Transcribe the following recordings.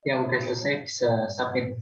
Yang udah selesai bisa submit.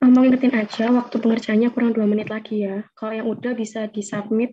Mau ingetin aja, waktu pengerjaannya kurang 2 menit lagi ya. Kalau yang udah bisa di-submit.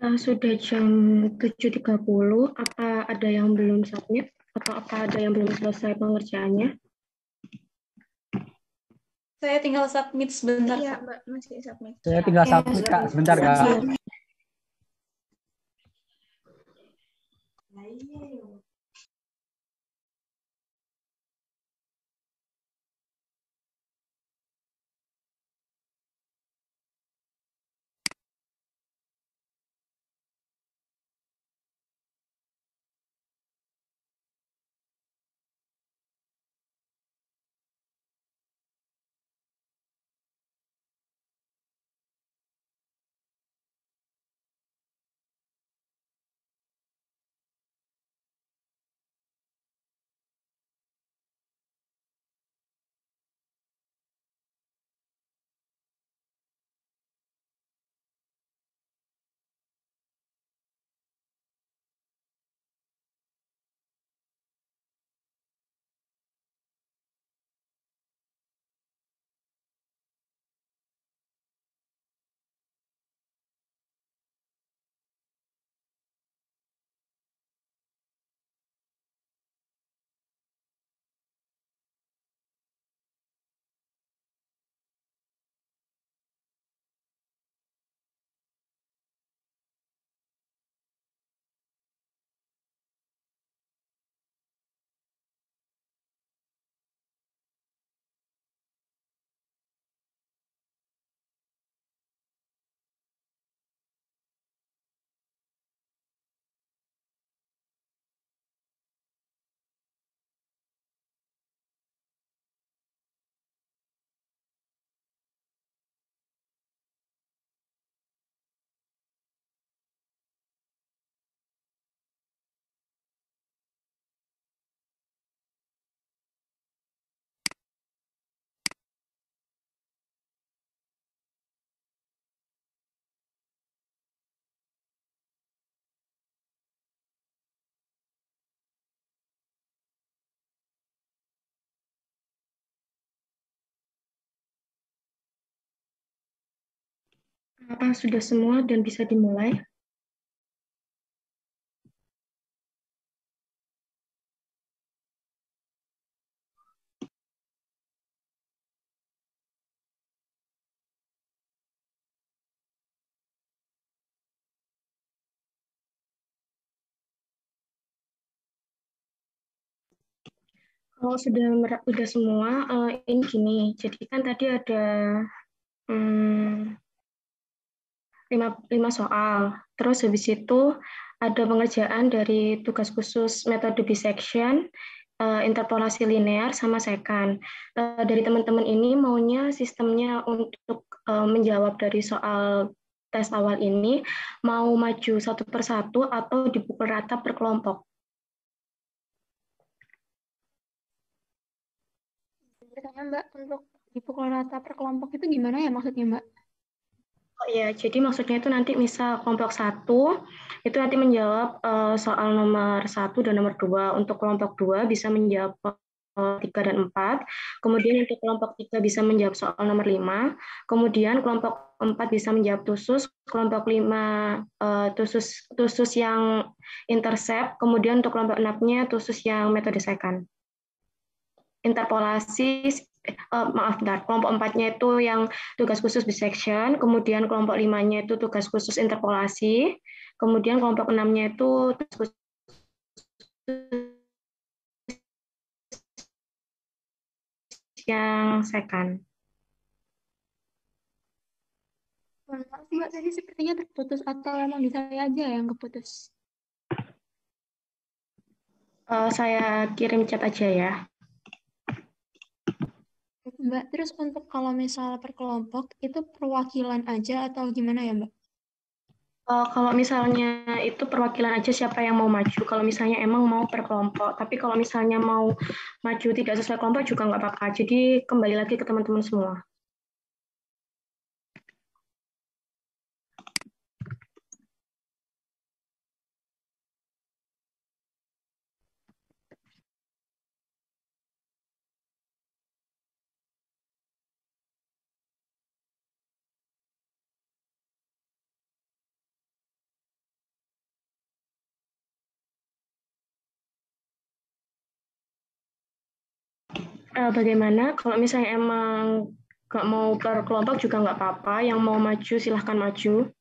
Sudah jam 7.30, apa ada yang belum submit? Atau apa ada yang belum selesai pengerjaannya? Saya tinggal submit sebentar. Iya, Mbak, masih submit. Saya tinggal submit, Kak. Sebentar, Kak. Apa sudah semua dan bisa dimulai? Kalau sudah semua, ini gini. Jadi kan tadi ada 5 soal. Terus habis itu ada pengerjaan dari tugas khusus metode bisection, interpolasi linear, sama secant. Dari teman-teman ini maunya sistemnya untuk menjawab dari soal tes awal ini, mau maju satu persatu atau dipukul rata per kelompok. Mbak, untuk dipukul rata per kelompok itu gimana ya maksudnya, Mbak? Ya, jadi maksudnya itu nanti misal kelompok 1 itu nanti menjawab soal nomor 1 dan nomor 2. Untuk kelompok 2 bisa menjawab 3 dan 4. Kemudian untuk kelompok 3 bisa menjawab soal nomor 5. Kemudian kelompok 4 bisa menjawab tusus, kelompok 5 tusus yang intercept, kemudian untuk kelompok 6-nya tusus yang metode second. Interpolasi, maaf, kelompok 4-nya itu yang tugas khusus bisection, kemudian kelompok 5-nya itu tugas khusus interpolasi, kemudian kelompok 6-nya itu tugas khusus yang second. Maaf Mbak, tadi sepertinya terputus atau emang di saya aja yang keputus? Saya kirim chat aja ya. Mbak, terus untuk kalau misal per kelompok, itu perwakilan aja atau gimana ya Mbak? Kalau misalnya itu perwakilan aja siapa yang mau maju. Kalau misalnya emang mau per kelompok, tapi kalau misalnya mau maju tidak sesuai kelompok juga nggak apa-apa. Jadi kembali lagi ke teman-teman semua. Bagaimana kalau misalnya emang nggak mau per kelompok juga nggak apa-apa, yang mau maju silahkan maju.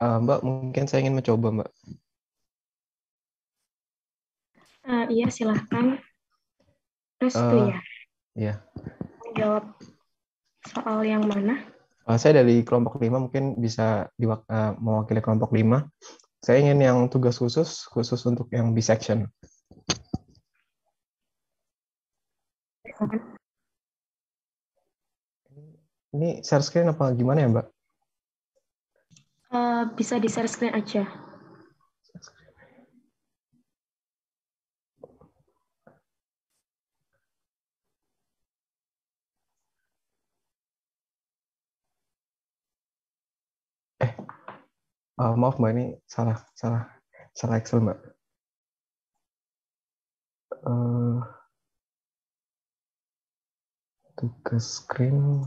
Mbak, mungkin saya ingin mencoba, Mbak. Iya silahkan. Restu ya. Iya. Jawab soal yang mana? Saya dari kelompok 5 mungkin bisa mewakili kelompok 5. Saya ingin yang tugas khusus untuk yang bisection. Ini share screen apa gimana ya, Mbak? Bisa di share screen aja. Maaf Mbak, ini salah Excel Mbak. Tugas screen.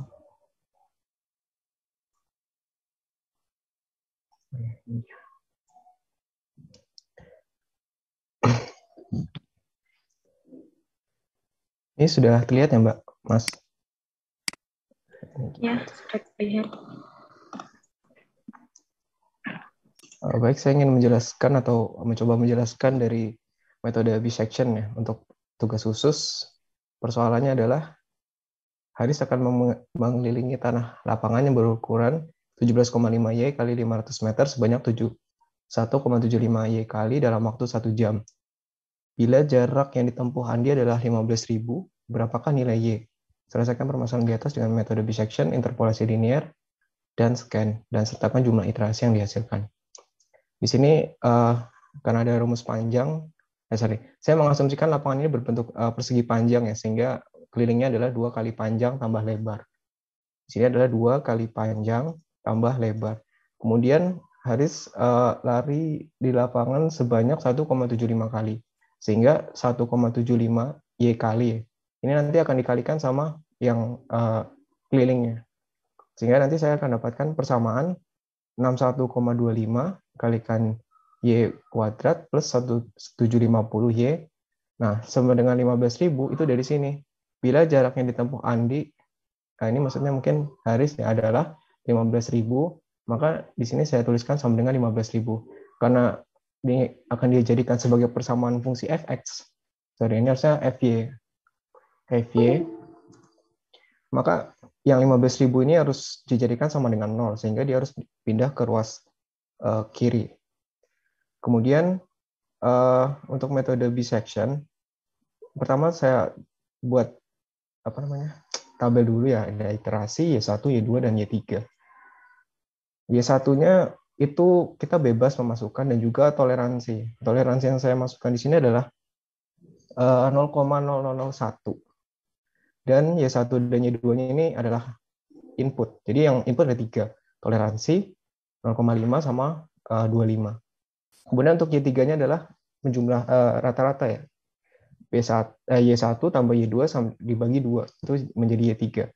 Ini sudah terlihat ya Mbak, Mas? Ya, sudah terlihat. Baik, saya ingin menjelaskan atau mencoba menjelaskan dari metode bisection ya. Untuk tugas khusus, persoalannya adalah Haris akan mengelilingi tanah lapangan yang berukuran 17,5 Y kali 500 meter sebanyak 1,75 Y kali dalam waktu 1 jam. Bila jarak yang ditempuh Andi adalah 15.000, berapakah nilai Y? Selesaikan permasalahan di atas dengan metode bisection, interpolasi linear, dan scan, dan sertakan jumlah iterasi yang dihasilkan. Di sini karena ada rumus panjang, saya mengasumsikan lapangan ini berbentuk persegi panjang ya, sehingga kelilingnya adalah 2 kali panjang tambah lebar. Di sini adalah 2 kali panjang tambah lebar. Kemudian Haris lari di lapangan sebanyak 1,75 kali, sehingga 1,75 Y kali. Ini nanti akan dikalikan sama yang kelilingnya. Sehingga nanti saya akan dapatkan persamaan 61,25 kalikan Y kuadrat plus 1750 Y. Nah, sama dengan 15.000 itu dari sini. Bila jarak yang ditempuh Andi, nah ini maksudnya mungkin Haris ya, adalah 15.000, maka di sini saya tuliskan sama dengan 15.000. Karena ini akan dijadikan sebagai persamaan fungsi fx. Sorry, ini harusnya fy. Maka yang 15.000 ini harus dijadikan sama dengan 0, sehingga dia harus pindah ke ruas kiri. Kemudian untuk metode bisection, pertama saya buat tabel dulu ya, ada iterasi Y1, Y2, dan Y3. Y1-nya itu kita bebas memasukkan dan juga toleransi. Toleransi yang saya masukkan di sini adalah 0,0001. Dan Y1 dan Y2-nya ini adalah input. Jadi yang input ada 3. Toleransi 0,5 sama 25. Kemudian untuk Y3-nya adalah menjumlah rata-rata ya. Y1 tambah Y2 dibagi 2. Itu menjadi Y3.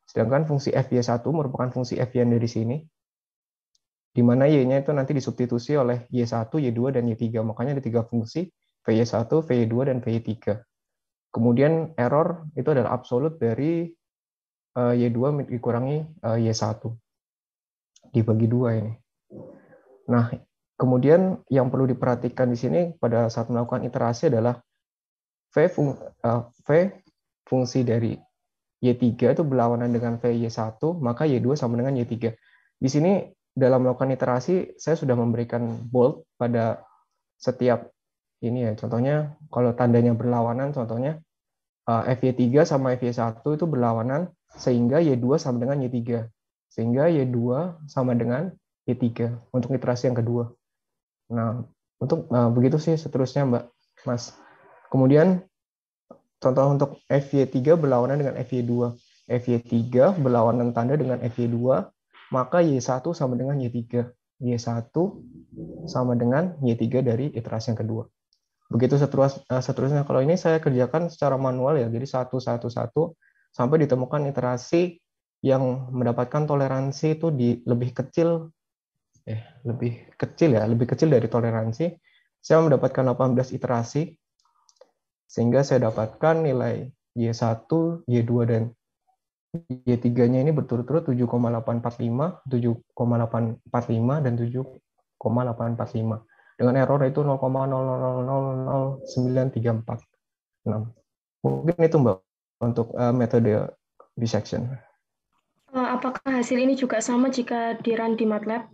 Sedangkan fungsi Fy1 merupakan fungsi Fn dari sini, di mana Y-nya itu nanti disubstitusi oleh Y1, Y2, dan Y3. Makanya ada 3 fungsi, Vy1, Vy2, dan Vy3. Kemudian error itu adalah absolut dari Y2 dikurangi Y1. Dibagi 2 ini. Nah, kemudian yang perlu diperhatikan di sini pada saat melakukan iterasi adalah V fungsi dari Y3 itu berlawanan dengan Vy1, maka Y2 sama dengan Y3. Di sini dalam melakukan iterasi, saya sudah memberikan bold pada setiap ini ya. Contohnya, kalau tandanya berlawanan, contohnya Fy3 sama Fy1 itu berlawanan, sehingga Y2 sama dengan Y3. Sehingga Y2 sama dengan Y3 untuk iterasi yang kedua. Nah, begitu sih seterusnya, Mbak, Mas. Kemudian, contoh untuk Fy3 berlawanan dengan Fy2. Fy3 berlawanan tanda dengan Fy2, maka Y1 sama dengan Y3. Y1 sama dengan Y3 dari iterasi yang kedua. Begitu seterusnya. Kalau ini saya kerjakan secara manual ya, jadi satu sampai ditemukan iterasi yang mendapatkan toleransi itu lebih kecil dari toleransi. Saya mendapatkan 18 iterasi, sehingga saya dapatkan nilai Y1, Y2, dan Y3-nya ini berturut-turut 7,845, 7,845, dan 7,845. Dengan error itu 0,00000934. Mungkin itu, Mbak, untuk metode bisection. Apakah hasil ini juga sama jika di-run di MATLAB?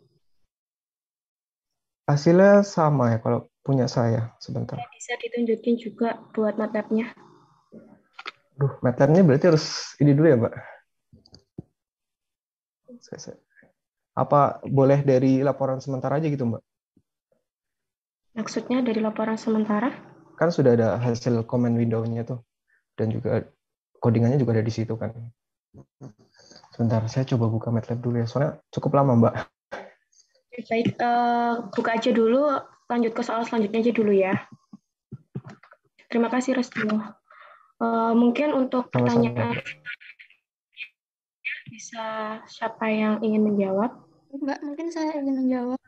Hasilnya sama ya kalau punya saya. Sebentar. Bisa ditunjukin juga buat MATLAB-nya. MATLAB-nya berarti harus ini dulu ya, Mbak? Apa boleh dari laporan sementara aja gitu, Mbak? Maksudnya dari laporan sementara? Kan sudah ada hasil comment window-nya tuh. Dan juga codingannya juga ada di situ kan. Sebentar, saya coba buka MATLAB dulu ya. Soalnya cukup lama, Mbak. Baik, buka aja dulu. Lanjut ke soal selanjutnya aja dulu ya. Terima kasih, Restu. Mungkin untuk pertanyaan bisa siapa yang ingin menjawab? Mbak, mungkin saya ingin menjawab.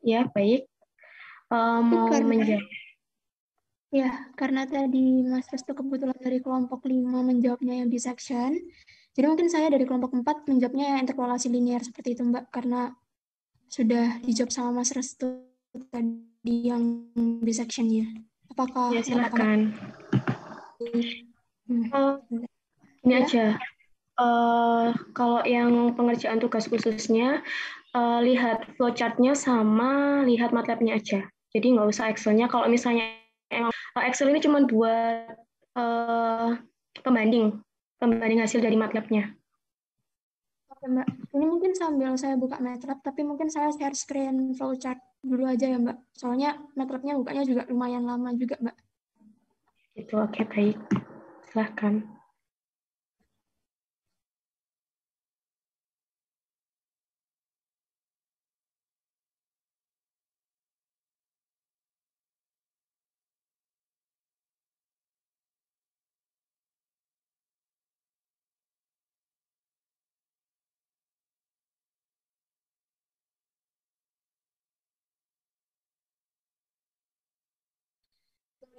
Ya, baik. Mau menjawab? Ya, karena tadi Mas Restu kebetulan dari kelompok 5 menjawabnya yang bisection, jadi mungkin saya dari kelompok 4 menjawabnya yang interpolasi linear seperti itu, Mbak, karena sudah dijawab sama Mas Restu tadi yang bisection-nya. Apakah? Ya, silakan. Ini Ya. aja. Kalau yang pengerjaan tugas khususnya, lihat flowchart-nya sama lihat MATLAB-nya aja. Jadi nggak usah Excel-nya. Kalau misalnya emang Excel ini cuma buat pembanding hasil dari MATLAB-nya. Oke, Mbak. Ini mungkin sambil saya buka MATLAB, tapi mungkin saya share screen flowchart dulu aja ya, Mbak. Soalnya MATLAB-nya bukanya juga lumayan lama juga, Mbak. Itu oke, baik. Silahkan.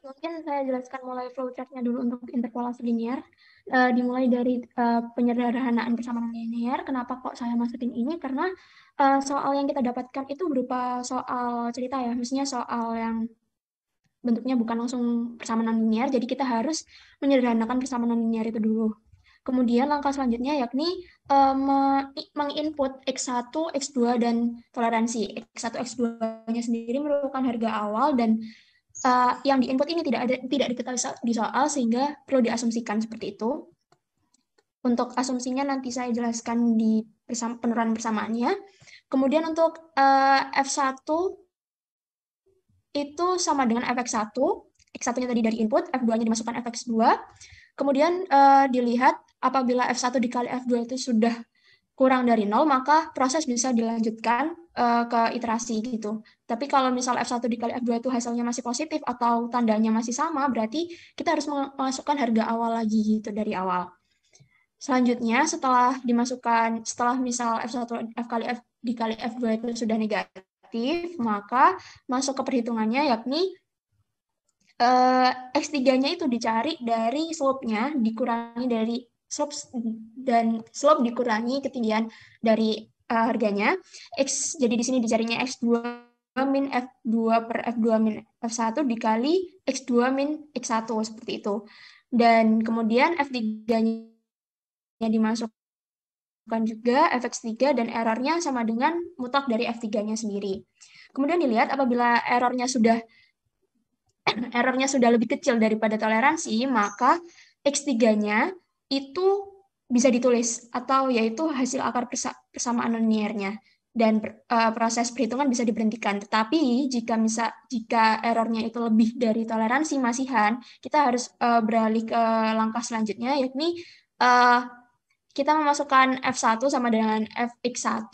Mungkin saya jelaskan mulai flowchart-nya dulu untuk interpolasi linear. Dimulai dari penyederhanaan persamaan linear. Kenapa kok saya masukin ini? Karena soal yang kita dapatkan itu berupa soal cerita ya, maksudnya soal yang bentuknya bukan langsung persamaan linear, jadi kita harus menyederhanakan persamaan linear itu dulu. Kemudian langkah selanjutnya yakni menginput X1, X2, dan toleransi. X1, X2-nya sendiri merupakan harga awal dan yang diinput ini tidak diketahui di soal sehingga perlu diasumsikan seperti itu. Untuk asumsinya nanti saya jelaskan di penurunan persamaannya. Kemudian untuk F1 itu sama dengan fx1, x1-nya tadi dari input, f2-nya dimasukkan fx2, kemudian dilihat apabila f1 dikali f2 itu sudah kurang dari 0, maka proses bisa dilanjutkan ke iterasi gitu. Tapi kalau misal f1 dikali f2 itu hasilnya masih positif atau tandanya masih sama, berarti kita harus memasukkan harga awal lagi gitu dari awal. Selanjutnya setelah misal f1 dikali f2 itu sudah negatif, maka masuk ke perhitungannya yakni X3-nya itu dicari dari slope-nya dikurangi dari slope dikurangi ketinggian dari harganya. Jadi di sini dicarinya X2 min F2 per F2 min F1 dikali X2 min X1 seperti itu. Dan kemudian F3-nya dimasukkan juga fx3 dan errornya sama dengan mutlak dari f3-nya sendiri. Kemudian dilihat apabila errornya sudah lebih kecil daripada toleransi, maka X3-nya itu bisa ditulis atau yaitu hasil akar persamaan linearnya dan proses perhitungan bisa diberhentikan. Tetapi jika errornya itu lebih dari toleransi masihan, kita harus beralih ke langkah selanjutnya yakni kita memasukkan F1 sama dengan Fx1,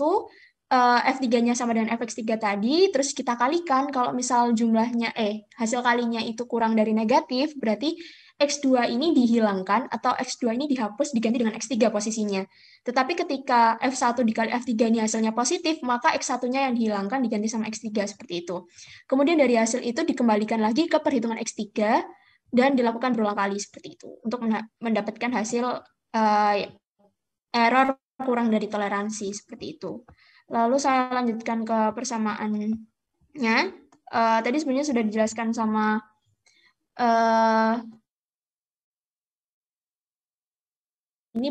F3-nya sama dengan Fx3 tadi, terus kita kalikan kalau misal jumlahnya, hasil kalinya itu kurang dari negatif, berarti X2 ini dihilangkan atau X2 ini dihapus diganti dengan X3 posisinya. Tetapi ketika F1 dikali F3 ini hasilnya positif, maka X1-nya yang dihilangkan diganti sama X3 seperti itu. Kemudian dari hasil itu dikembalikan lagi ke perhitungan X3 dan dilakukan berulang kali seperti itu untuk mendapatkan hasil error kurang dari toleransi seperti itu. Lalu saya lanjutkan ke persamaannya. Tadi sebenarnya sudah dijelaskan sama ini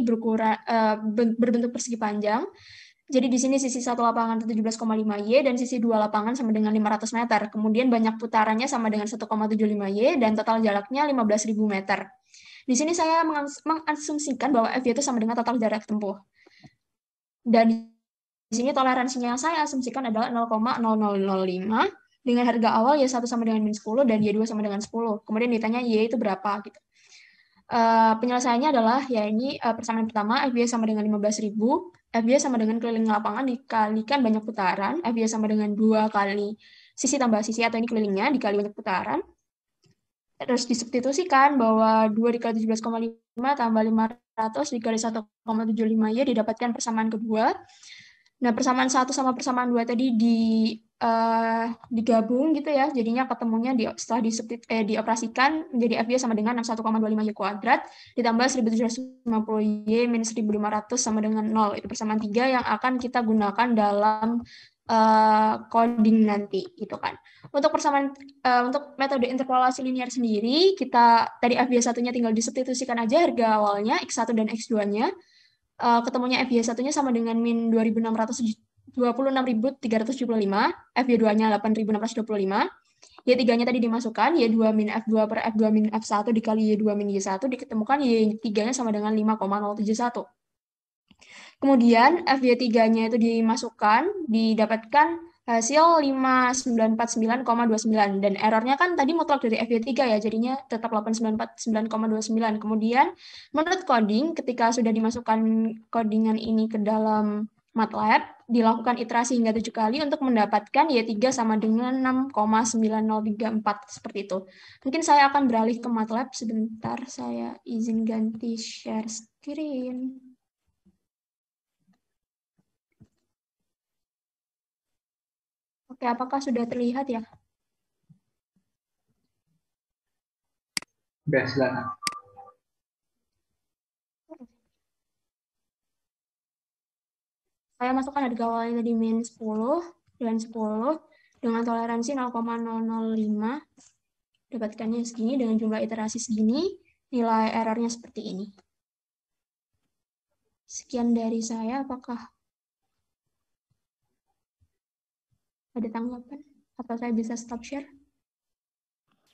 berbentuk persegi panjang. Jadi di sini sisi satu lapangan 17,5 Y dan sisi dua lapangan sama dengan 500 meter. Kemudian banyak putarannya sama dengan 1,75 Y dan total jaraknya 15.000 meter. Di sini saya mengasumsikan bahwa F itu sama dengan total jarak tempuh. Dan di sini toleransinya yang saya asumsikan adalah 0,0005 dengan harga awal Y1 sama dengan min 10 dan Y2 sama dengan 10. Kemudian ditanya Y itu berapa gitu. Penyelesaiannya adalah ya ini persamaan pertama FY sama dengan 15.000, FY sama dengan keliling lapangan dikalikan banyak putaran, FY sama dengan 2 kali sisi tambah sisi atau ini kelilingnya dikali banyak putaran. Terus disubstitusikan bahwa 2 dikali 17,5 tambah 500 dikali 1,75 Y didapatkan persamaan kedua. Nah, persamaan 1 sama persamaan 2 tadi digabung gitu ya. Jadinya ketemunya setelah dioperasikan menjadi FY sama dengan 61,25 Y kuadrat ditambah 1750 Y minus 1500 sama dengan 0. Itu persamaan 3 yang akan kita gunakan dalam coding nanti gitu kan. Untuk persamaan untuk metode interpolasi linear sendiri, kita tadi FY1-nya tinggal disubstitusikan aja harga awalnya X1 dan X2-nya. Ketemunya FY1-nya sama dengan min 26.375, FY2-nya 8.625, Y3-nya tadi dimasukkan, Y2 min F2 per F2 min F1 dikali Y2 min Y1 diketemukan Y3-nya sama dengan 5,071. Kemudian FY3-nya itu dimasukkan, didapatkan hasil 5949,29 dan errornya kan tadi mutlak dari FY3 ya, jadinya tetap 8949,29. Kemudian menurut coding, ketika sudah dimasukkan codingan ini ke dalam MATLAB, dilakukan iterasi hingga 7 kali untuk mendapatkan Y3 sama dengan 6,9034 seperti itu. Mungkin saya akan beralih ke MATLAB sebentar, saya izin ganti share screen. Oke, apakah sudah terlihat ya? Udah, silakan. Saya masukkan harga awalnya tadi min 10 dan 10 dengan toleransi 0,005. Dapatkannya segini dengan jumlah iterasi segini, nilai errornya seperti ini. Sekian dari saya, apakah ada tanggapan? Apa saya bisa stop share?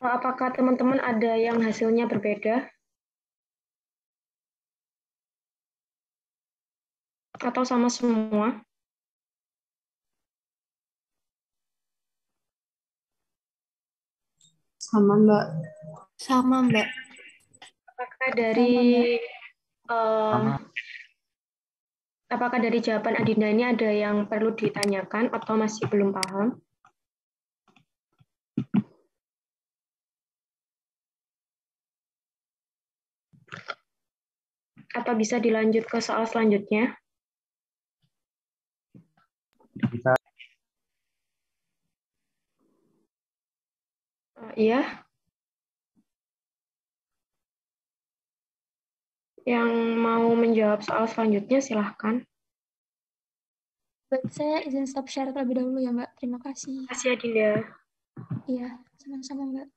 Apakah teman-teman ada yang hasilnya berbeda? Atau sama semua? Sama, Mbak. Sama, Mbak. Apakah dari apakah dari jawaban Adinda ini ada yang perlu ditanyakan atau masih belum paham? Atau bisa dilanjut ke soal selanjutnya? Bisa. Iya. Yang mau menjawab soal selanjutnya silahkan. Baik, saya izin stop share terlebih dahulu ya, Mbak. Terima kasih. Terima kasih Adinda. Iya, sama-sama, Mbak.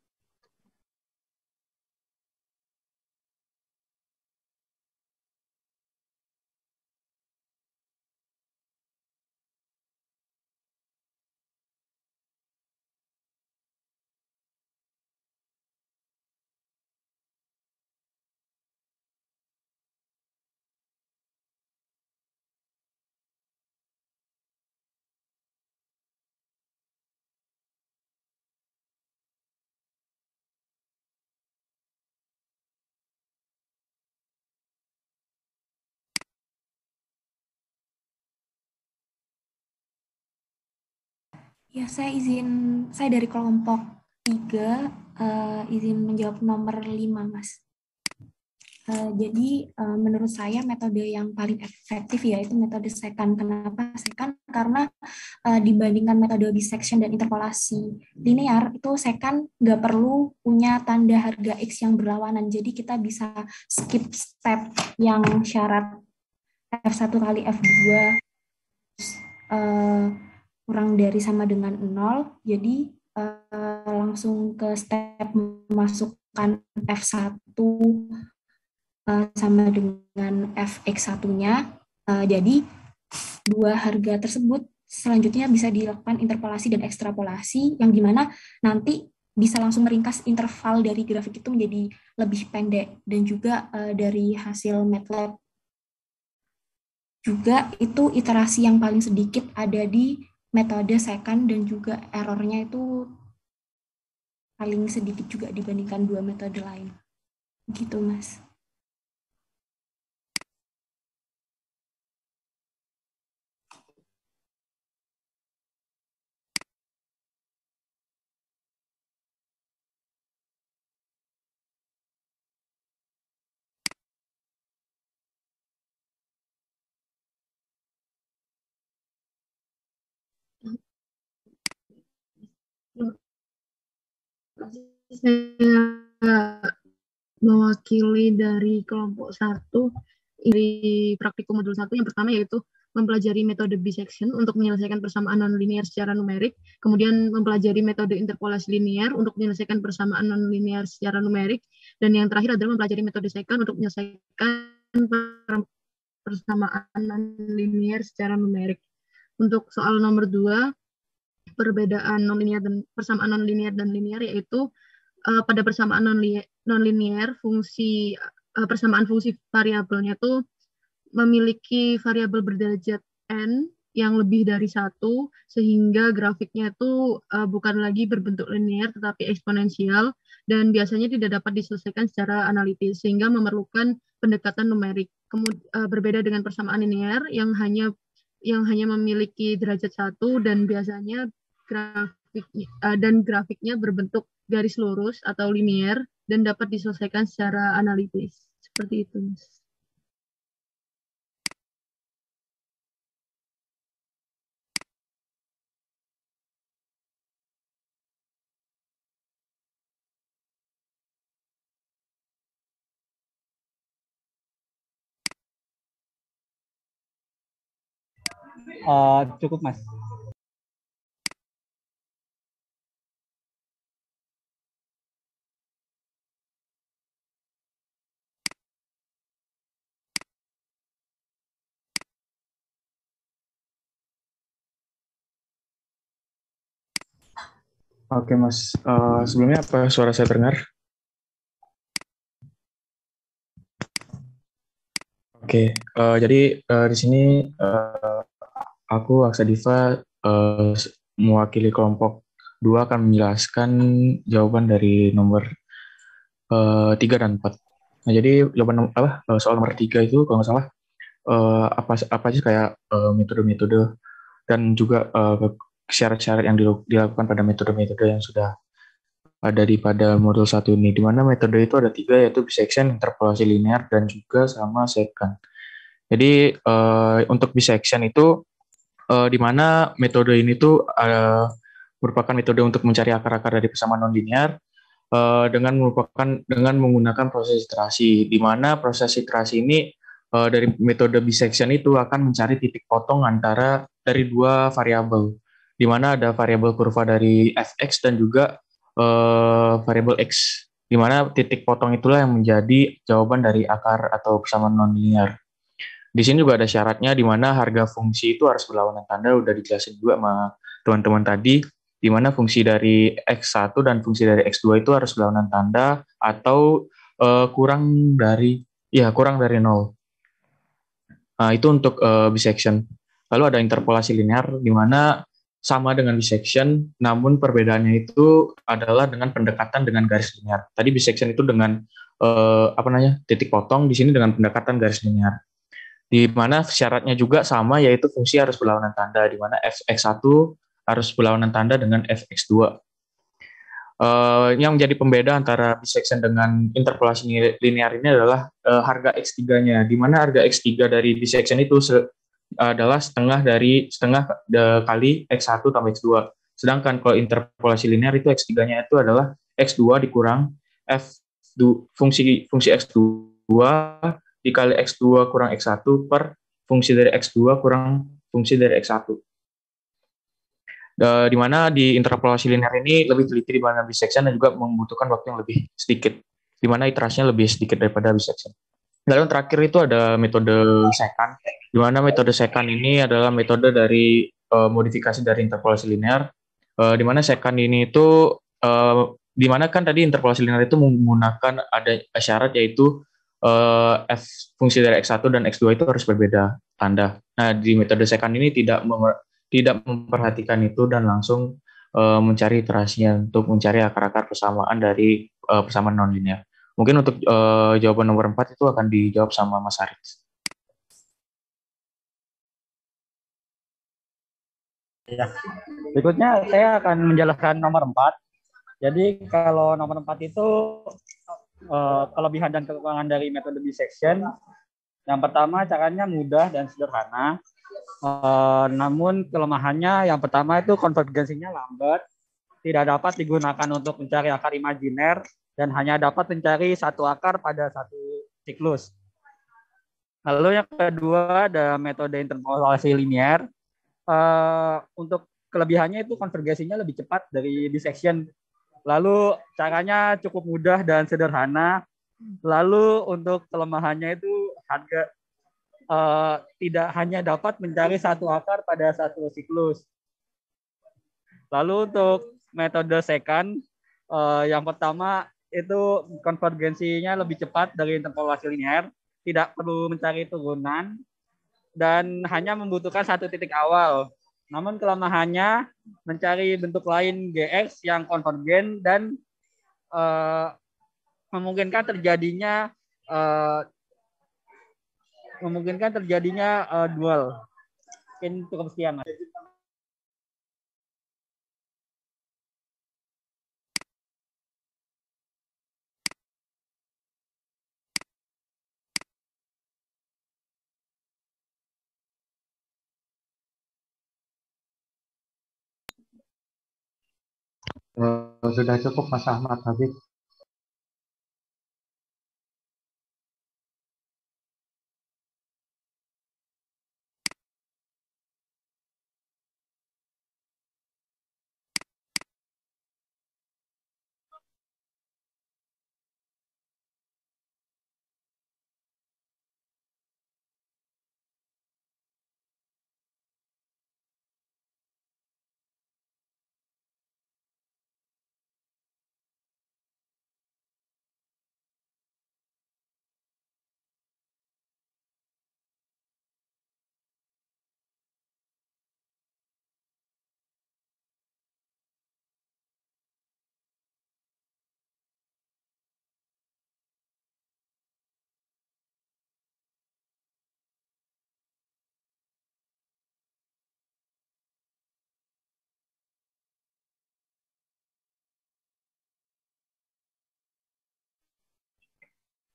Ya, saya dari kelompok 3, izin menjawab nomor 5, Mas. Jadi menurut saya metode yang paling efektif yaitu metode second. Kenapa second? Karena dibandingkan metode bisection dan interpolasi linear, itu second nggak perlu punya tanda harga X yang berlawanan. Jadi kita bisa skip step yang syarat F1 kali F2 kurang dari sama dengan 0. Jadi langsung ke step memasukkan F1 sama dengan fx1-nya. Jadi dua harga tersebut selanjutnya bisa dilakukan interpolasi dan ekstrapolasi, yang dimana nanti bisa langsung meringkas interval dari grafik itu menjadi lebih pendek. Dan juga dari hasil MATLAB juga itu iterasi yang paling sedikit ada di metode second, dan juga errornya itu paling sedikit juga dibandingkan dua metode lain. Gitu, Mas. Saya mewakili dari kelompok 1 dari praktikum modul 1. Yang pertama yaitu mempelajari metode bisection untuk menyelesaikan persamaan nonlinear secara numerik, kemudian mempelajari metode interpolasi linear untuk menyelesaikan persamaan nonlinear secara numerik, dan yang terakhir adalah mempelajari metode second untuk menyelesaikan persamaan nonlinear secara numerik. Untuk soal nomor 2, perbedaan nonlinear dan persamaan nonlinear dan linear, yaitu pada persamaan nonlinear persamaan fungsi variabelnya itu memiliki variabel berderajat n yang lebih dari 1, sehingga grafiknya itu bukan lagi berbentuk linear tetapi eksponensial, dan biasanya tidak dapat diselesaikan secara analitis sehingga memerlukan pendekatan numerik. Berbeda dengan persamaan linear yang hanya memiliki derajat 1 dan biasanya grafiknya berbentuk garis lurus atau linear dan dapat diselesaikan secara analitis. Seperti itu, Mas. Cukup, Mas. Oke, Mas. Sebelumnya apa suara saya terdengar? Oke, jadi di sini aku Aksa Diva mewakili kelompok 2 akan menjelaskan jawaban dari nomor 3 dan 4. Nah, jadi jawaban soal nomor 3 itu kalau nggak salah apa sih kayak metode-metode dan juga syarat-syarat yang dilakukan pada metode-metode yang sudah ada pada modul 1 ini, di mana metode itu ada 3, yaitu bisection, interpolasi linear, dan juga sama secant. Jadi untuk bisection itu di mana metode ini tuh merupakan metode untuk mencari akar-akar dari persamaan nonlinear dengan menggunakan proses iterasi, di mana proses iterasi ini dari metode bisection itu akan mencari titik potong antara dari 2 variabel, di mana ada variabel kurva dari fx dan juga variabel x, di mana titik potong itulah yang menjadi jawaban dari akar atau persamaan nonlinear. Di sini juga ada syaratnya, di mana harga fungsi itu harus berlawanan tanda, udah dijelasin juga sama teman-teman tadi, di mana fungsi dari X1 dan fungsi dari X2 itu harus berlawanan tanda atau kurang dari 0. Nah, itu untuk bisection. Lalu ada interpolasi linear, di mana sama dengan bisection, namun perbedaannya itu adalah dengan pendekatan dengan garis linear. Tadi bisection itu dengan titik potong, di sini dengan pendekatan garis linear. Di mana syaratnya juga sama, yaitu fungsi harus berlawanan tanda, di mana fx1 harus berlawanan tanda dengan fx2. Yang menjadi pembeda antara bisection dengan interpolasi linear ini adalah harga x3-nya, di mana harga x3 dari bisection itu adalah setengah kali x1 tambah x2. Sedangkan kalau interpolasi linear itu x3-nya itu adalah x2 dikurang fungsi x2 dikali X2 kurang X1 per fungsi dari X2 kurang fungsi dari X1. Di mana di interpolasi linear ini lebih teliti dibanding bisection dan juga membutuhkan waktu yang lebih sedikit, di mana iterasinya lebih sedikit daripada bisection. Lalu yang terakhir itu ada metode secant, di mana metode secant ini adalah metode dari modifikasi dari interpolasi linear, di mana secant ini itu di mana kan tadi interpolasi linear itu menggunakan ada syarat, yaitu f fungsi dari X1 dan X2 itu harus berbeda tanda. Nah, di metode secant ini tidak memperhatikan itu dan langsung mencari iterasinya untuk mencari akar-akar persamaan dari persamaan nonlinear. Mungkin untuk jawaban nomor 4 itu akan dijawab sama Mas Haris. Ya. Berikutnya saya akan menjelaskan nomor 4. Jadi kalau nomor 4 itu kelebihan dan kekurangan dari metode bisection. Yang pertama, caranya mudah dan sederhana. Namun kelemahannya yang pertama itu konvergensinya lambat, tidak dapat digunakan untuk mencari akar imajiner, dan hanya dapat mencari satu akar pada satu siklus. Lalu yang kedua ada metode interpolasi linear. Untuk kelebihannya itu konvergensinya lebih cepat dari bisection. Lalu caranya cukup mudah dan sederhana. Lalu untuk kelemahannya itu harga tidak hanya dapat mencari satu akar pada satu siklus. Lalu untuk metode secant, yang pertama itu konvergensinya lebih cepat dari interpolasi linear, tidak perlu mencari turunan, dan hanya membutuhkan satu titik awal. Namun kelemahannya mencari bentuk lain GX yang konvergen dan memungkinkan terjadinya dual. Mungkin cukup sekian, Mas. Sudah cukup, Mas Ahmad Habib.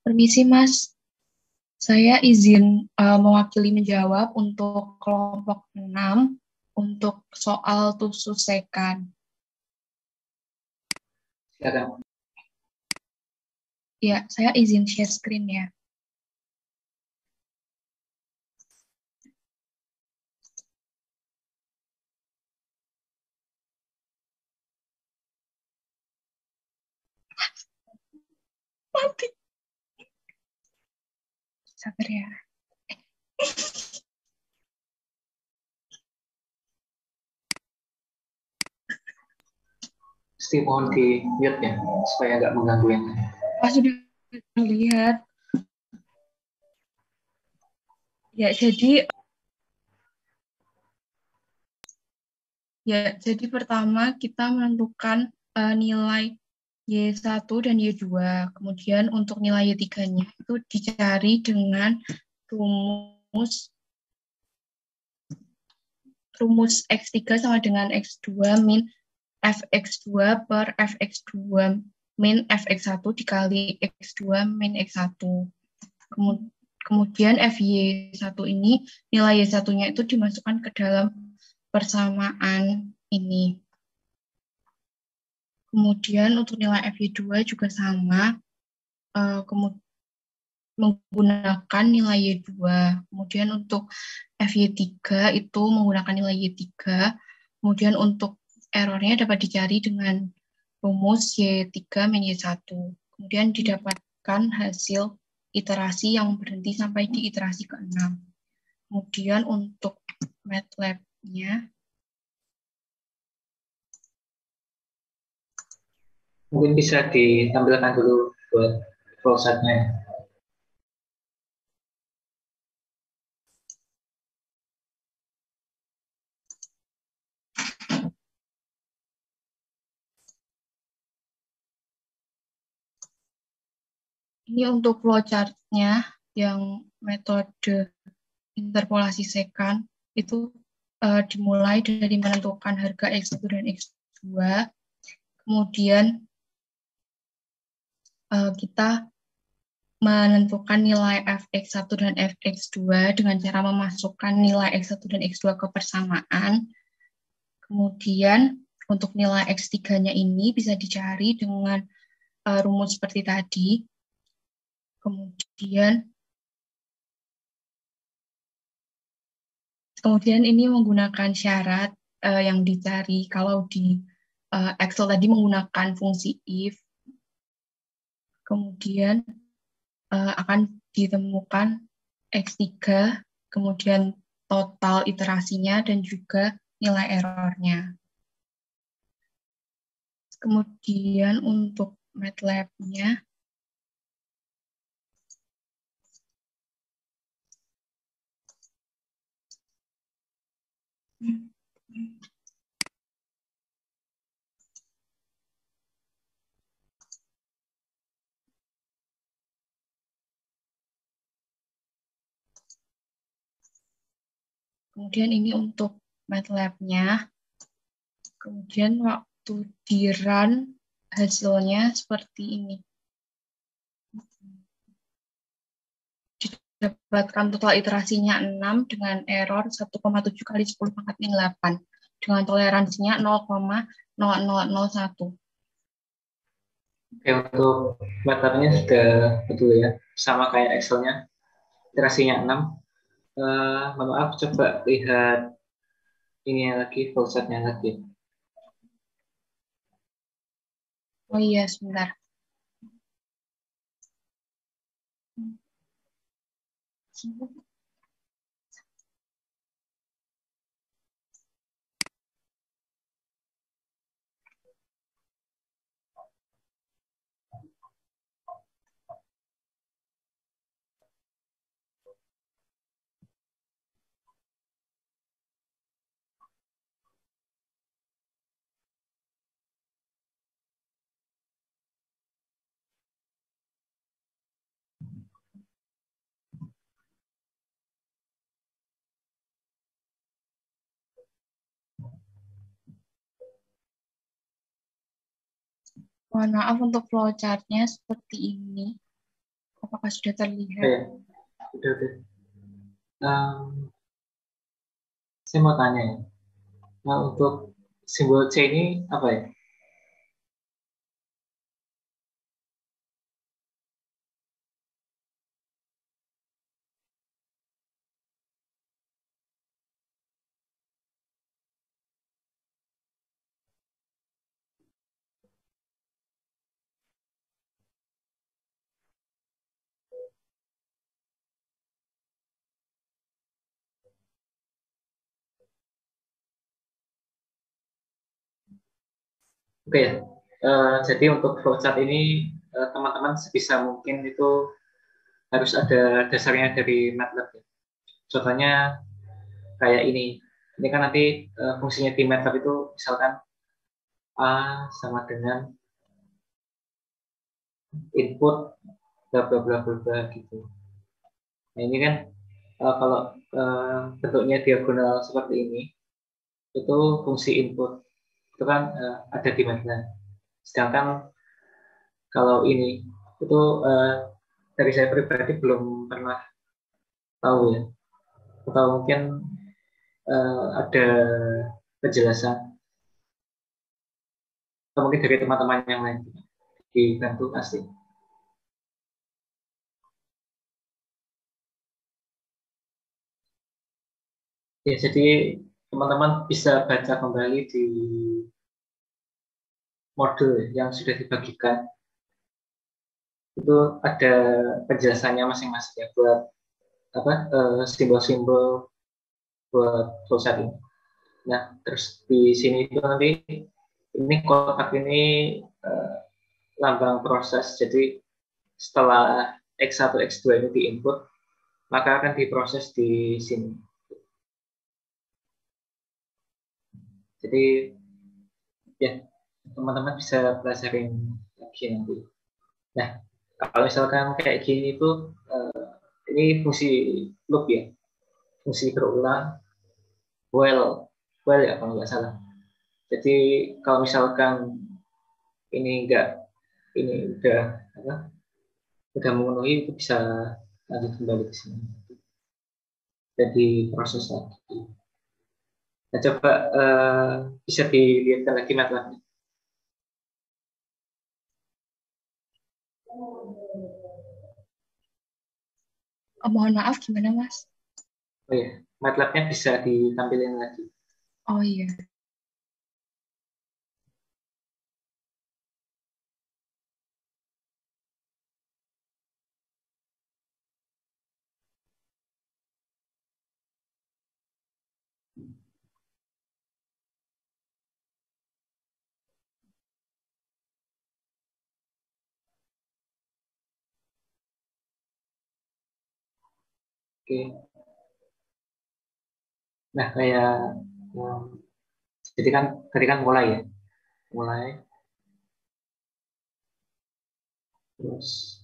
Permisi, Mas. Saya izin mewakili menjawab untuk kelompok 6 untuk soal tusus sekan. Silakan. Ya, saya izin share screen ya. Mati. Sabar ya. Pasti mohon di mute ya, supaya nggak mengganggu yang lain. Sudah lihat. Jadi pertama kita menentukan nilai Y1 dan Y2. Kemudian untuk nilai Y3-nya itu dicari dengan rumus X3 sama dengan X2 min Fx2 per Fx2 min Fx1 dikali X2 min X1. Kemudian Fy1 ini, nilai Y1-nya itu dimasukkan ke dalam persamaan ini. Kemudian untuk nilai Fy2 juga sama, menggunakan nilai Y2. Kemudian untuk Fy3 itu menggunakan nilai Y3. Kemudian untuk errornya dapat dicari dengan rumus Y3 min Y1. Kemudian didapatkan hasil iterasi yang berhenti sampai di iterasi ke-6. Kemudian untuk MATLAB-nya, mungkin bisa ditampilkan dulu buat flowchart-nya. ini untuk flowchart-nya yang metode interpolasi sekan itu dimulai dari menentukan harga X1 dan X2. Kemudian kita menentukan nilai Fx1 dan Fx2 dengan cara memasukkan nilai X1 dan X2 ke persamaan. Kemudian untuk nilai X3-nya ini bisa dicari dengan rumus seperti tadi. Kemudian ini menggunakan syarat yang dicari kalau di Excel tadi menggunakan fungsi if. Kemudian akan ditemukan X3, kemudian total iterasinya dan juga nilai errornya. Kemudian untuk MATLAB-nya, kemudian ini untuk MATLAB-nya, kemudian waktu di run hasilnya seperti ini. Didapatkan total iterasinya 6 dengan error 1,7 kali 10 pangkat min 8 dengan toleransinya 0,0001. Oke, untuk MATLAB-nya sudah betul ya, sama kayak Excel-nya, iterasinya 6. Mohon maaf, coba lihat ini lagi, flowchart-nya lagi. Oh iya, sebentar. Mohon maaf untuk flowchart-nya seperti ini. apakah sudah terlihat? Ya, udah. Saya mau tanya ya. Nah, untuk simbol C ini apa ya? Oke ya. Jadi untuk flowchart ini teman-teman sebisa mungkin itu harus ada dasarnya dari MATLAB ya. Contohnya kayak ini. Ini kan nanti fungsinya di MATLAB itu misalkan A sama dengan input bla bla bla bla bla gitu. Nah ini kan kalau bentuknya diagonal seperti ini itu fungsi input itu kan ada di MATLAB. Sedangkan kalau ini itu dari saya pribadi belum pernah tahu ya, atau mungkin ada penjelasan atau mungkin dari teman-teman yang lain dibantu pasti. Ya, jadi teman-teman bisa baca kembali di modul yang sudah dibagikan. Itu ada penjelasannya masing-masing ya buat apa simbol-simbol buat flowchart ini. Nah, terus di sini itu nanti ini kotak ini lambang proses. Jadi setelah X1, X2 ini diinput, maka akan diproses di sini. Jadi ya teman-teman bisa pelajarin lagi nanti. Nah, kalau misalkan kayak gini itu ini fungsi loop ya, fungsi berulang, while ya kalau nggak salah. Jadi kalau misalkan ini udah memenuhi itu bisa lanjut kembali ke sini. Jadi proses lagi. Nah, coba bisa dilihat lagi MATLAB-nya. Mohon maaf, gimana Mas? Oh ya, MATLAB-nya bisa ditampilin lagi. Oh iya. Oke. Nah, kayak jadi kan tadi kan mulai ya. Mulai. Terus.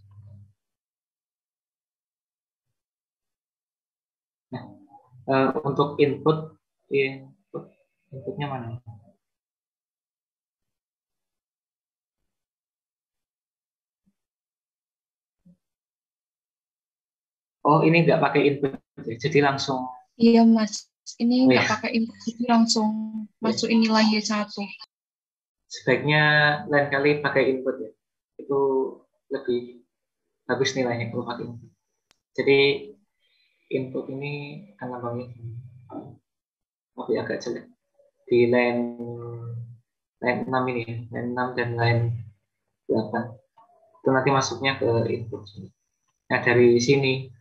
Nah, untuk inputnya mana? Oh, ini nggak pakai input, jadi langsung. Iya Mas, ini nggak ya. pakai input, jadi langsung masukin nilai Y1. Sebaiknya lain kali pakai input ya. Itu lebih bagus nilainya kalau pakai input. Jadi input ini kan lambangnya tapi agak jelek. Di line 6 ini ya, line 6 dan line 8. Itu nanti masuknya ke input. Nah, dari sini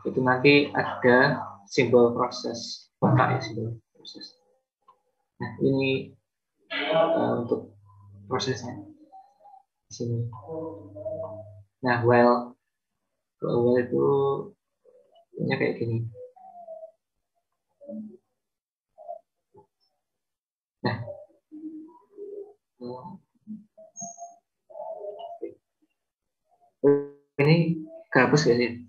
itu nanti ada simbol proses kotak ya, simbol proses. Nah, ini untuk prosesnya di sini. Nah, while itu punya kayak gini. Nah, ini gabus ya sih.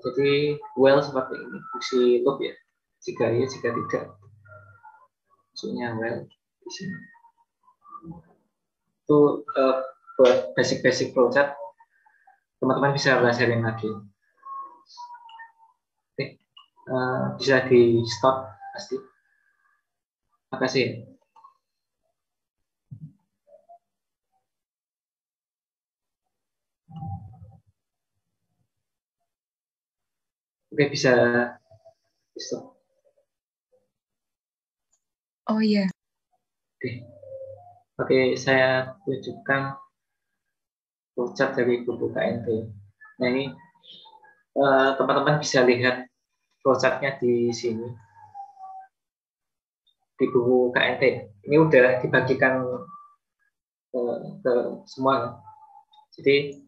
Jadi well seperti ini fungsi loop ya. Jika iya, jika tidak. Maksudnya well di sini. Itu buat basic-basic flowchart, teman-teman bisa belajarin lagi. Oke, bisa di stop pasti. Makasih. Oke, bisa di stop. Oh iya. Oke, saya tunjukkan flowchart dari buku KNT. Nah, ini teman-teman bisa lihat flowchart-nya di sini. Di buku KNT. Ini udah dibagikan ke semua. Jadi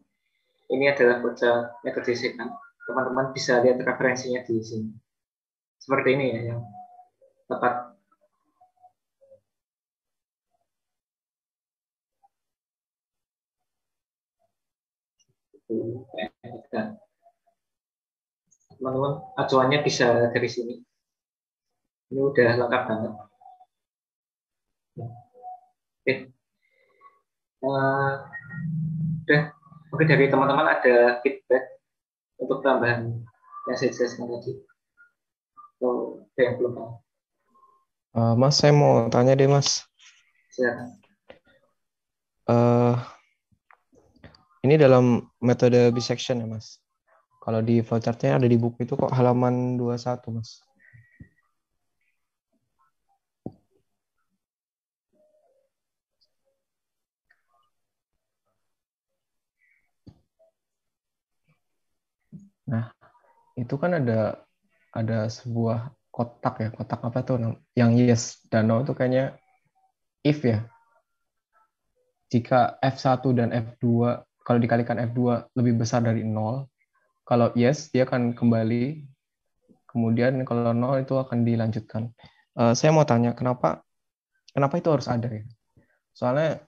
ini adalah flowchart metode secant. Teman-teman bisa lihat referensinya di sini. Seperti ini ya, yang tepat. Teman-teman, acuannya bisa dari sini. Ini udah lengkap banget. Oke. Udah. Oke, dari teman-teman ada feedback untuk tambahan yang saya jelaskan tadi. Atau ada yang belum tahu? Mas, saya mau tanya deh, Mas. Silakan. Ini dalam metode bisection ya, Mas. Kalau di flowchart-nya ada di buku itu kok halaman 21, Mas. Nah, itu kan ada sebuah kotak ya, kotak apa tuh yang yes dan no itu kayaknya if ya. Jika F1 dan F2 kalau dikalikan F2 lebih besar dari 0, kalau yes dia akan kembali, kemudian kalau 0 itu akan dilanjutkan. Saya mau tanya kenapa itu harus ada ya? Soalnya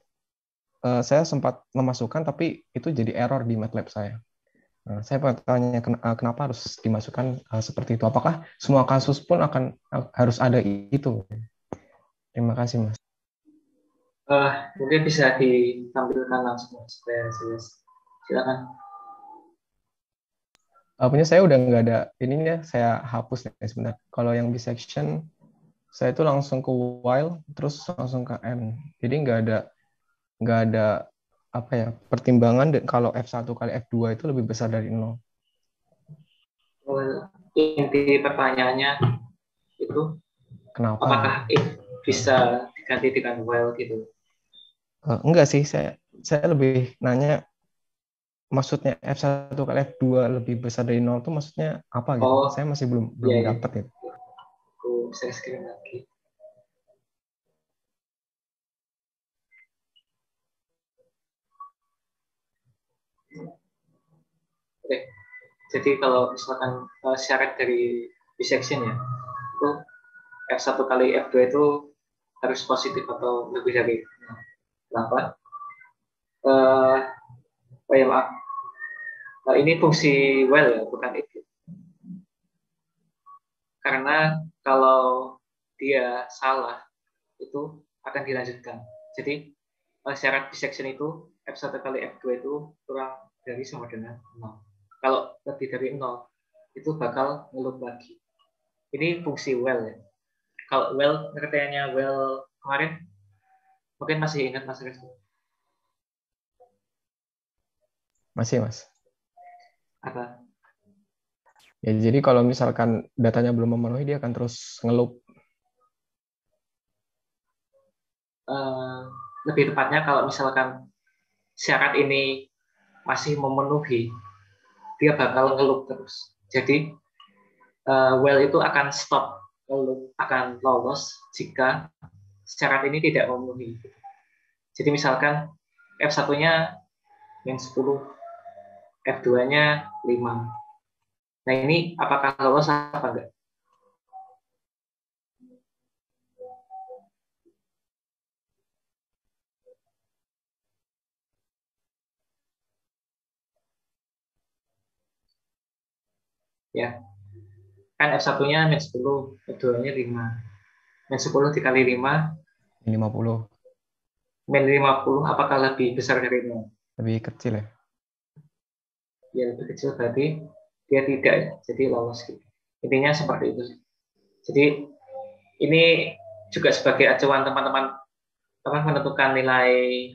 saya sempat memasukkan tapi itu jadi error di MATLAB saya. Saya mau tanya kenapa harus dimasukkan seperti itu? Apakah semua kasus pun harus ada itu? Terima kasih, Mas. Mungkin bisa ditampilkan langsung supaya jelas. Silakan. Punya saya udah nggak ada ininya, saya hapus nih sebentar. Kalau yang bisection saya itu langsung ke while terus langsung ke end. Jadi nggak ada apa ya pertimbangan dan kalau F1 kali F2 itu lebih besar dari 0. Inti pertanyaannya itu Kenapa? Apakah if bisa diganti dengan while gitu? Enggak sih, saya lebih nanya maksudnya F1 kali F2 lebih besar dari 0 itu maksudnya apa gitu? Saya masih belum dapat gitu. Aku share screen lagi. Oke. Jadi kalau misalkan syarat dari bisection ya, itu F1 kali F2 itu harus positif atau lebih dari 8. Oh ya maaf. Ini fungsi while ya, bukan if. Karena kalau dia salah, itu akan dilanjutkan. Jadi syarat bisection itu F1 kali F2 itu kurang dari sama dengan 0. Kalau lebih dari 0, itu bakal ngeloop lagi. Ini fungsi while ya. Kalau while, pengertiannya while kemarin, mungkin masih ingat Mas Restu? Masih, Mas. Apa? Ya, jadi kalau misalkan datanya belum memenuhi, dia akan terus ngeloop. Lebih tepatnya kalau misalkan syarat ini masih memenuhi, dia bakal ngeloop terus. Jadi while itu akan stop, akan lolos jika syarat ini tidak memenuhi. Jadi misalkan F1-nya min 10, F2-nya 5. Nah ini apakah lolos apa enggak? Ya, kan F1-nya min 10, F2-nya 5. Min 10 dikali 5, 50. min 50 apakah lebih besar dari 0? Lebih kecil ya? Ya lebih kecil berarti dia tidak ya, jadi lolos gitu. Intinya seperti itu. Jadi ini juga sebagai acuan teman-teman menentukan nilai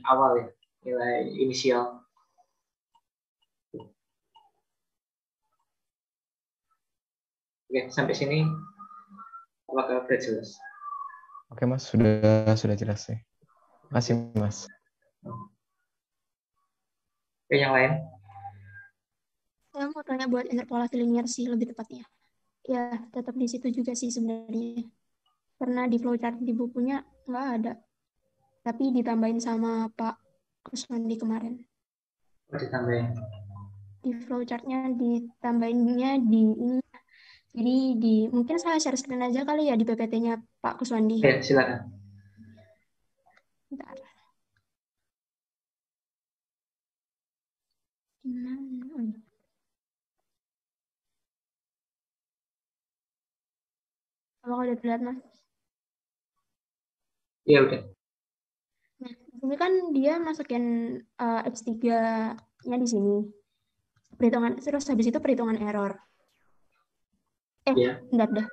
awal ya, nilai inisial. Oke, sampai sini apakah sudah jelas? Oke Mas, sudah jelas sih. Makasih Mas. Oke, yang lain? Saya mau tanya buat interpolasi linear sih lebih tepatnya. Ya, tetap di situ juga sih sebenarnya. Karena di flowchart di bukunya nggak ada. Tapi ditambahin sama Pak Kuswandi kemarin. Ditambahin. Di flowchartnya ditambahinnya di ini. Jadi mungkin saya share screen aja kali ya di PPT-nya Pak Kuswandi. Ya, silakan. Bentar. Gimana? Kalau udah terlihat Mas. Iya udah. Nah, di sini kan dia masukin X3-nya di sini. Perhitungan, terus habis itu perhitungan error. Ya. Bentar dah.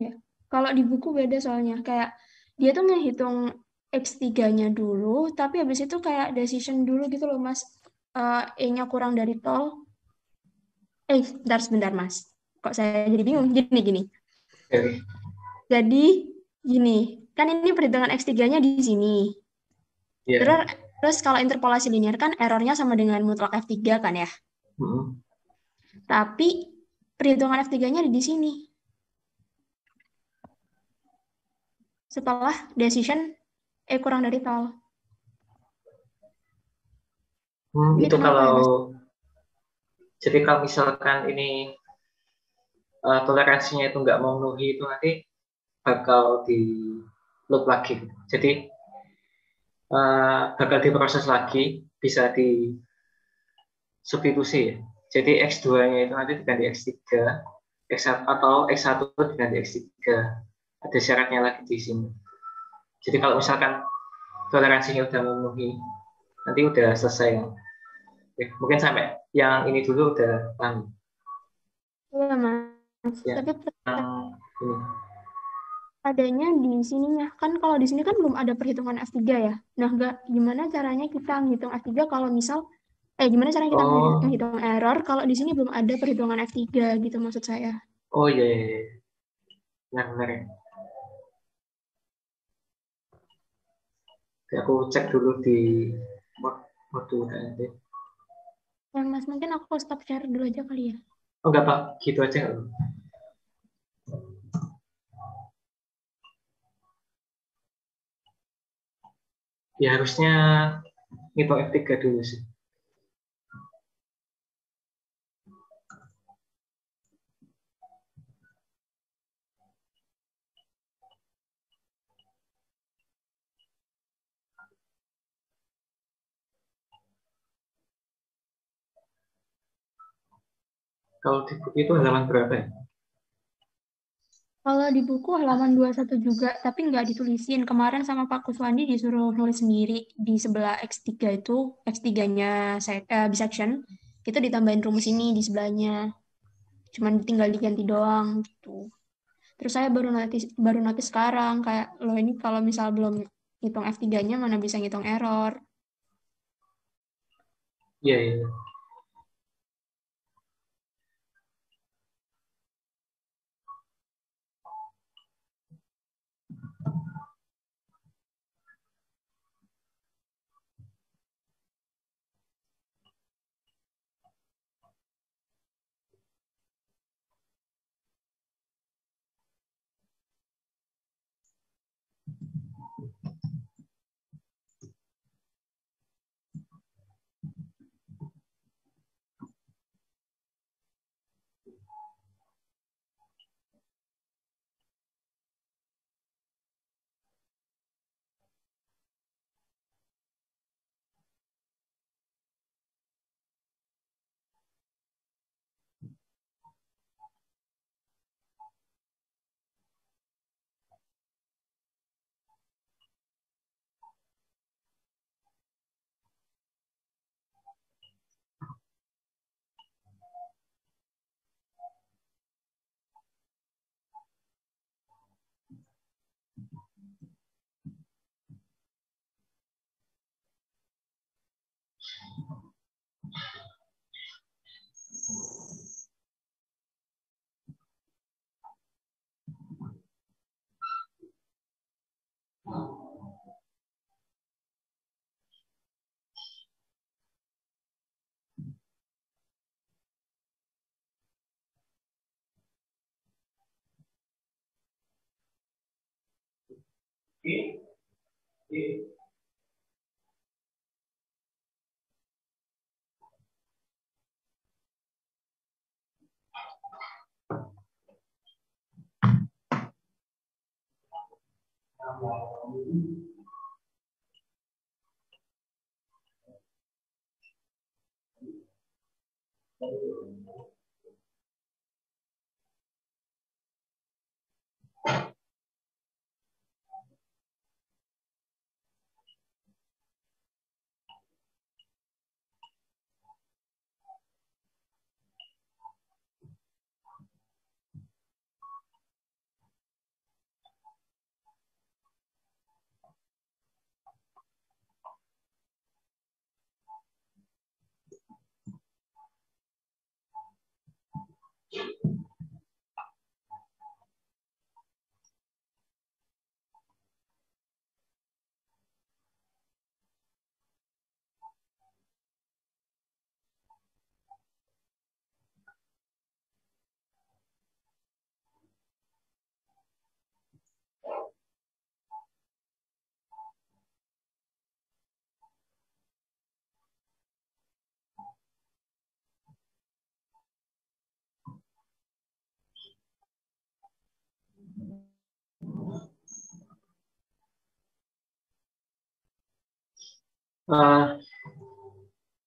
Ya. Kalau di buku beda soalnya. Kayak dia tuh ngehitung X3-nya dulu, tapi habis itu kayak decision dulu gitu loh, Mas. E-nya kurang dari tol. Sebentar, Mas. Kok saya jadi bingung? Gini. Oke. Jadi, gini. Kan ini perhitungan X3-nya di sini. Ya. Terus kalau interpolasi linear kan errornya sama dengan mutlak F3 kan ya. Tapi perhitungan F3-nya ada di sini. Setelah decision kurang dari tol. Itu kalau jadi kalau misalkan ini toleransinya itu nggak memenuhi itu nanti bakal di loop lagi. Jadi bakal diproses lagi, bisa di substitusi ya. Jadi X2-nya itu nanti diganti X3, X1 atau X1 diganti X3. Ada syaratnya lagi di sini. Jadi kalau misalkan toleransinya udah memenuhi, nanti udah selesai. Oke, mungkin sampai yang ini dulu udah paham. Iya, Mas. Ya. Tapi Ini. adanya di sininya. Kan kalau di sini kan belum ada perhitungan F3 ya. Nah, gimana caranya kita ngitung F3 kalau misal gimana caranya kita menghitung error kalau di sini belum ada perhitungan F3 gitu maksud saya. Oh iya, iya. Benar-benar ya. Oke, aku cek dulu di modul nanti. Ya, Mas, mungkin aku stop share dulu aja kali ya. Oh enggak Pak, gitu aja nggak? Ya harusnya ngitung F3 dulu sih. Kalau di buku itu halaman berapa ya? Kalau di buku halaman 21 juga, tapi nggak ditulisin. Kemarin sama Pak Kuswandi disuruh nulis sendiri. Di sebelah X3 itu, X3-nya bisection, itu ditambahin rumus ini di sebelahnya. Cuman tinggal diganti doang gitu. Terus saya baru notice sekarang, kayak, loh ini kalau misal belum ngitung F3-nya, mana bisa ngitung error. Iya, iya.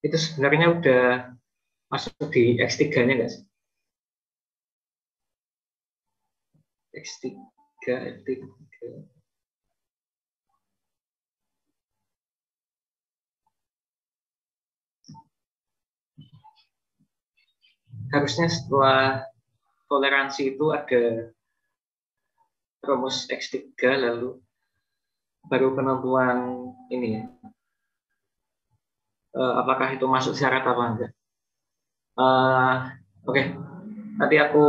Itu sebenarnya udah masuk di X3-nya nggak sih? X3, X3. Harusnya setelah toleransi itu ada rumus X3, lalu baru penentuan ini ya. Apakah itu masuk syarat apa enggak? Oke. Nanti aku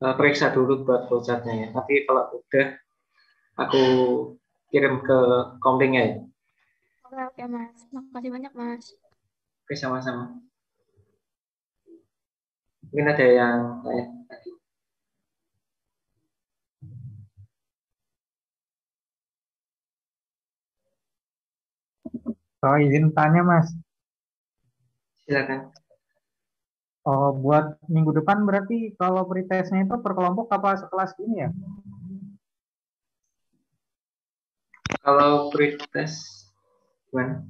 periksa dulu buat flowchartnya ya. Nanti kalau udah aku kirim ke komplingnya ya. Oke Mas, makasih banyak Mas. Oke, sama-sama. Mungkin ada yang tanya tadi. Izin tanya Mas. Silakan. Buat minggu depan berarti kalau pretestnya itu per kelompok apa sekelas ini ya? Kalau pretest gimana?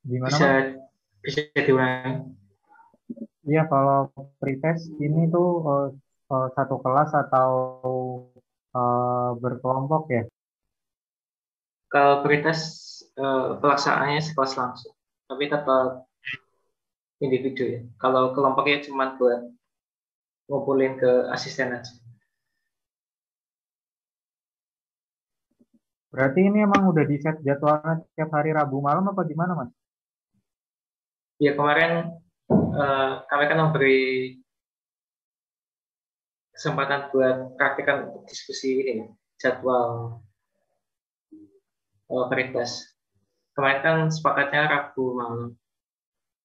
Gimana Mas? Bisa diulangi. Iya, kalau pretest ini tuh satu kelas atau berkelompok ya? Kalau pretest pelaksanaannya sekelas langsung, tapi tetap individu ya. Kalau kelompoknya cuma buat ngumpulin ke asisten aja. Berarti ini emang udah di set jadwalnya tiap hari Rabu malam apa gimana Mas? Ya kemarin kami kan memberi kesempatan buat praktikan diskusi ini jadwal pretest. Kemarin kan sepakatnya Rabu malam.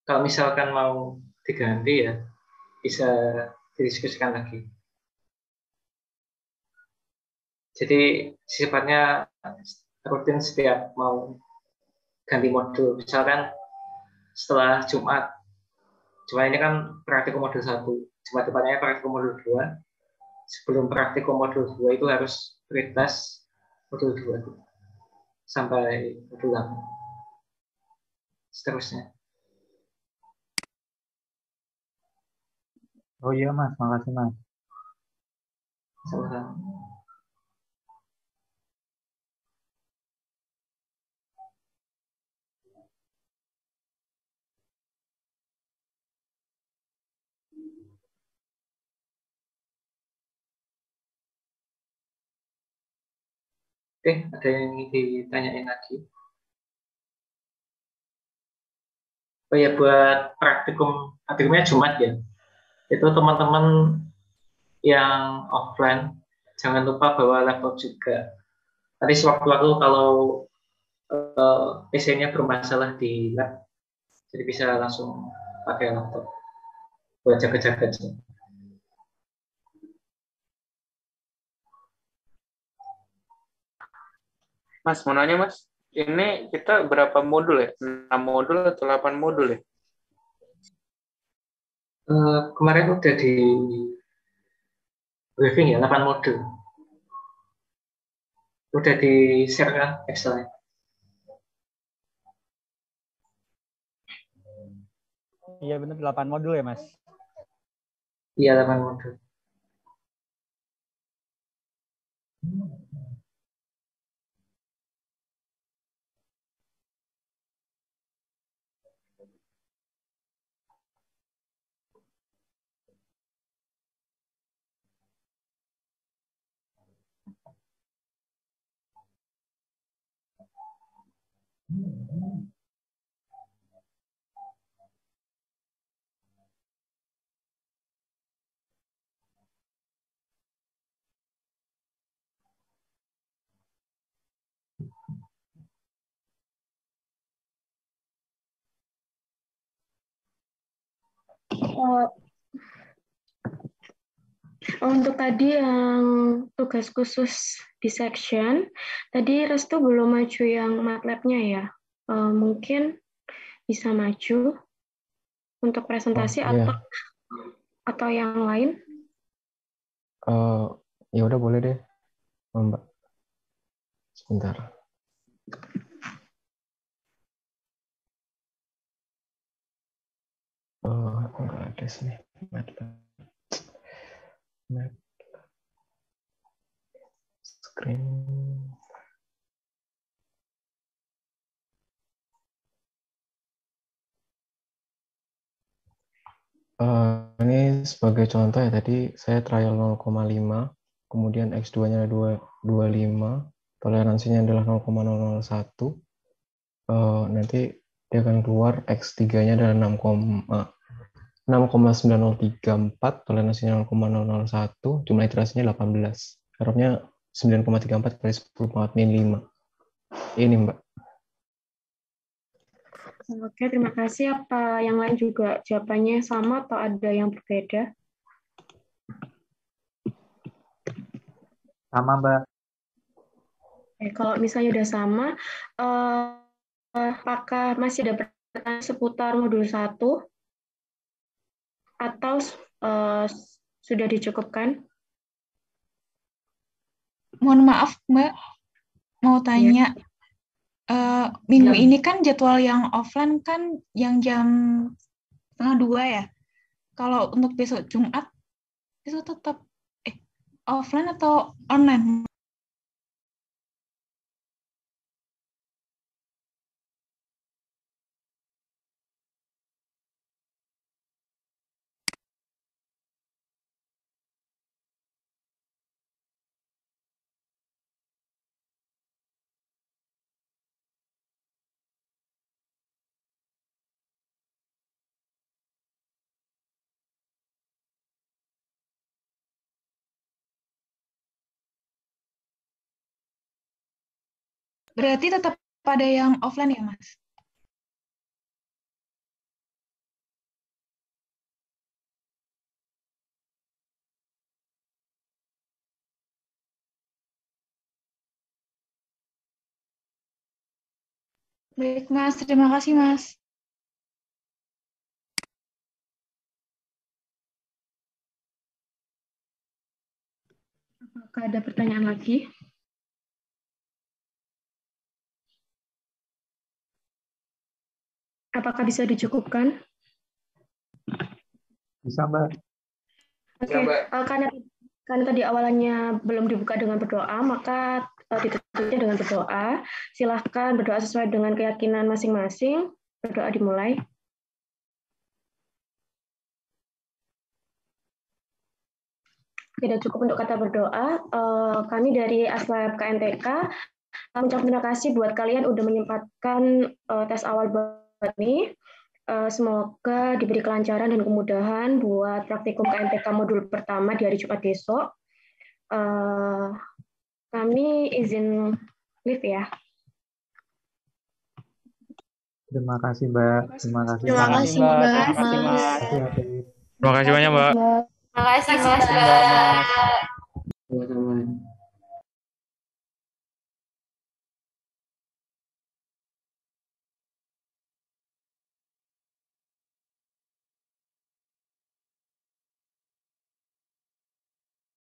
Kalau misalkan mau diganti ya bisa didiskusikan lagi. Jadi sifatnya rutin setiap mau ganti modul. Misalkan setelah Jumat ini kan praktikum modul 1, Jumat depannya praktikum modul 2. Sebelum praktikum modul 2 itu harus pretest modul 2 sampai modul 8. Seterusnya. Oh iya Mas, makasih Mas. Sama-sama. Oke, ada yang ingin ditanyain lagi? Oh ya, buat praktikumnya Jumat ya. Itu teman-teman yang offline, jangan lupa bawa laptop juga. Nanti sewaktu-waktu kalau PC-nya bermasalah di lab, Jadi bisa langsung pakai laptop buat jaga-jaga aja. Mas, mau nanya Mas, ini kita berapa modul ya? 6 modul atau 8 modul ya? Kemarin udah di briefing ya, 8 modul. Udah di-share kan Excel-nya? Iya benar 8 modul ya Mas. Iya, 8 modul. Untuk tadi yang tugas khusus di section, tadi Restu belum maju yang MATLAB-nya ya. Mungkin bisa maju untuk presentasi Iya. atau yang lain. Ya udah boleh deh, Mbak. Sebentar. Enggak ada sini. Screen. Ini sebagai contoh ya, tadi saya trial 0,5, kemudian X2-nya 2,25, toleransinya adalah 0,001, nanti dia akan keluar X3-nya adalah 6,9034, toleransinya 0,001, jumlah iterasinya 18. Errornya 9,34 kali 10 pangkat min 5. Ini Mbak. Oke, terima kasih. Apa yang lain juga jawabannya sama atau ada yang berbeda? Sama, Mbak. Kalau misalnya udah sama, apakah masih ada pertanyaan seputar modul 1? Atau sudah dicukupkan? Mohon maaf, Mbak. Mau tanya. Minggu ini kan jadwal yang offline kan yang jam 1:30 ya. Kalau untuk besok Jumat itu tetap offline atau online? Berarti tetap pada yang offline ya, Mas? Baik, Mas. Terima kasih, Mas. Apakah ada pertanyaan lagi? Apakah bisa dicukupkan? Bisa, Mbak. Oke, karena tadi awalnya belum dibuka dengan berdoa, maka ditutupnya dengan berdoa. Silahkan berdoa sesuai dengan keyakinan masing-masing. Berdoa dimulai. Tidak cukup untuk kata berdoa. Kami dari Aslab KNTK mengucapkan terima kasih buat kalian udah menyempatkan tes awal buat ini. Semoga diberi kelancaran dan kemudahan buat praktikum KNTK modul pertama di hari Jumat besok. Kami izin live ya. Terima kasih, Mbak. Terima kasih. Terima kasih, Mbak. Terima kasih, Mas. Terima kasih banyak, Mbak. Makasih Mas. Mbak. Sama-sama.